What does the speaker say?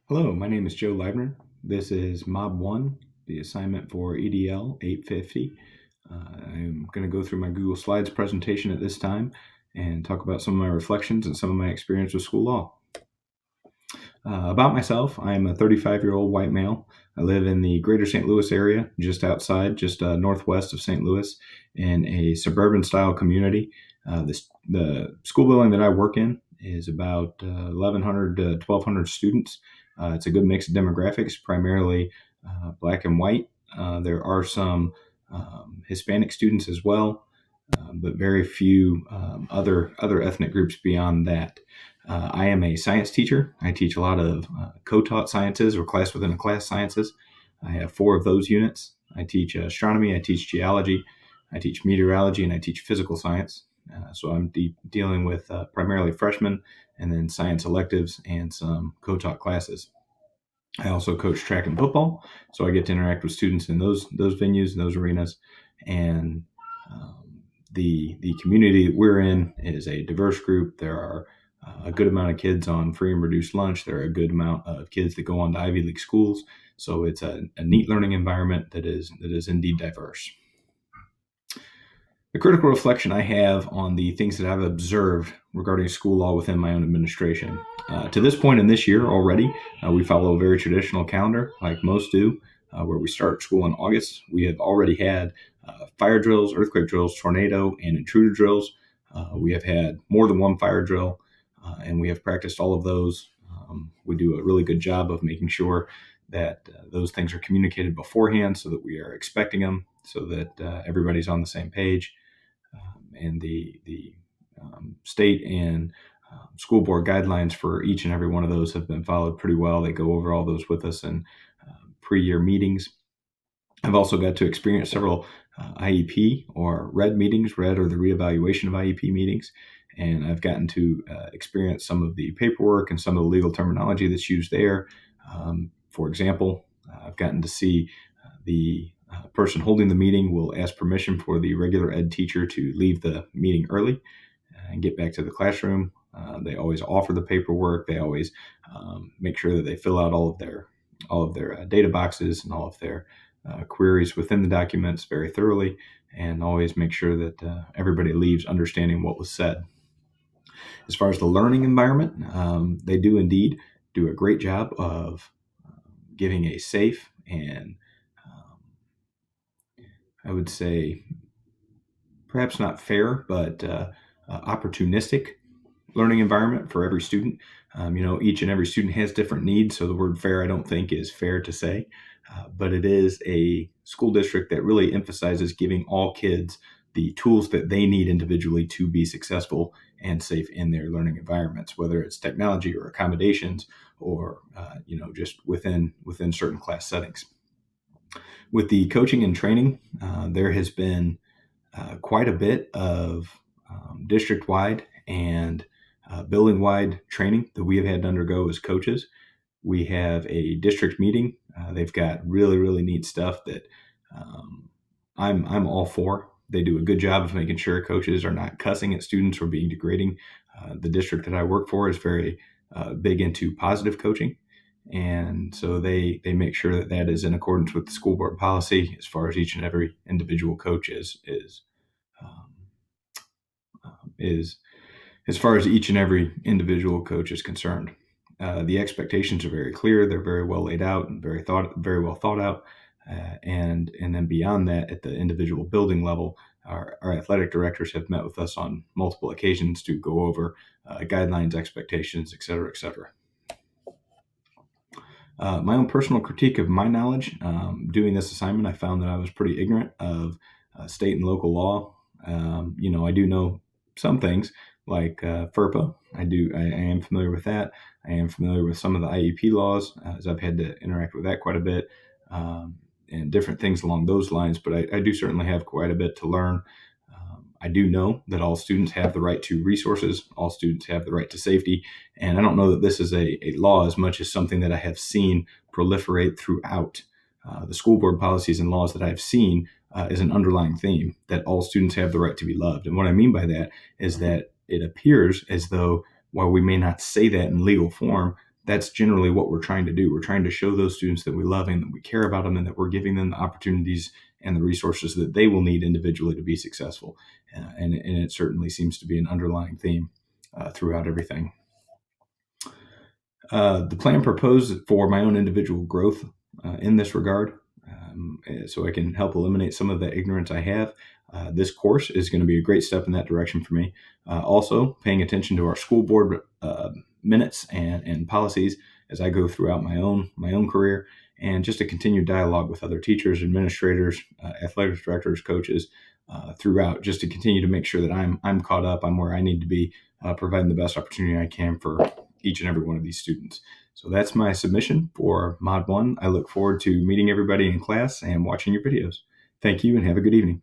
Hello, my name is Joe Leibner. This is Mob 1, the assignment for EDL 850. I'm going to go through my Google Slides presentation at this time and talk about some of my reflections and some of my experience with school law. About myself, I'm a 35-year-old white male. I live in the greater St. Louis area, just northwest of St. Louis, in a suburban style community. The school building that I work in is about 1,100 to 1,200 students. It's a good mix of demographics, primarily black and white. There are some Hispanic students as well, but very few other ethnic groups beyond that. I am a science teacher. I teach a lot of co-taught sciences or class within a class sciences. I have four of those units. I teach astronomy, I teach geology, I teach meteorology, and I teach physical science. So I'm dealing with primarily freshmen and then science electives and some co-taught classes. I also coach track and football, so I get to interact with students in those venues and those arenas. And the community that we're in is a diverse group. There are a good amount of kids on free and reduced lunch. There are a good amount of kids that go on to Ivy League schools. So it's a neat learning environment that is indeed diverse. The critical reflection I have on the things that I've observed regarding school law within my own administration. To this point in this year already, we follow a very traditional calendar, like most do, where we start school in August. We have already had fire drills, earthquake drills, tornado, and intruder drills. We have had more than one fire drill, and we have practiced all of those. We do a really good job of making sure that those things are communicated beforehand so that we are expecting them, so that everybody's on the same page. And the state and school board guidelines for each and every one of those have been followed pretty well. They go over all those with us in pre-year meetings. I've also got to experience several IEP or RED meetings, RED or the reevaluation of IEP meetings, and I've gotten to experience some of the paperwork and some of the legal terminology that's used there. For example, I've gotten to see the person holding the meeting will ask permission for the regular ed teacher to leave the meeting early and get back to the classroom. They always offer the paperwork. They always make sure that they fill out all of their data boxes and all of their queries within the documents very thoroughly, and always make sure that everybody leaves understanding what was said. As far as the learning environment, they do indeed do a great job of giving a safe and I would say perhaps not fair, but opportunistic learning environment for every student. Each and every student has different needs, so the word fair I don't think is fair to say, but it is a school district that really emphasizes giving all kids the tools that they need individually to be successful and safe in their learning environments, whether it's technology or accommodations or just within certain class settings. With the coaching and training, there has been quite a bit of district-wide and building-wide training that we have had to undergo as coaches. We have a district meeting. They've got really, really neat stuff that I'm all for. They do a good job of making sure coaches are not cussing at students or being degrading. The district that I work for is very big into positive coaching. And so they make sure that that is in accordance with the school board policy as far as each and every individual coach is as far as each and every individual coach is concerned. The expectations are very clear. They're very well laid out and very well thought out. And then beyond that, at the individual building level, our athletic directors have met with us on multiple occasions to go over guidelines, expectations, et cetera, et cetera. My own personal critique of my knowledge doing this assignment, I found that I was pretty ignorant of state and local law. I do know some things like FERPA. I am familiar with that. I am familiar with some of the IEP laws, as I've had to interact with that quite a bit, and different things along those lines. But I do certainly have quite a bit to learn. I do know that all students have the right to resources. All students have the right to safety. And I don't know that this is a law as much as something that I have seen proliferate throughout the school board policies and laws that I've seen is an underlying theme that all students have the right to be loved. And what I mean by that is that it appears as though while we may not say that in legal form, that's generally what we're trying to do. We're trying to show those students that we love and that we care about them, and that we're giving them the opportunities and the resources that they will need individually to be successful. And it certainly seems to be an underlying theme throughout everything. The plan proposed for my own individual growth in this regard, so I can help eliminate some of the ignorance I have. This course is going to be a great step in that direction for me. Also, paying attention to our school board minutes and policies as I go throughout my own career, and just a continued dialogue with other teachers, administrators, athletic directors, coaches throughout, just to continue to make sure that I'm caught up. I'm where I need to be, providing the best opportunity I can for each and every one of these students. So that's my submission for Mod 1. I look forward to meeting everybody in class and watching your videos. Thank you and have a good evening.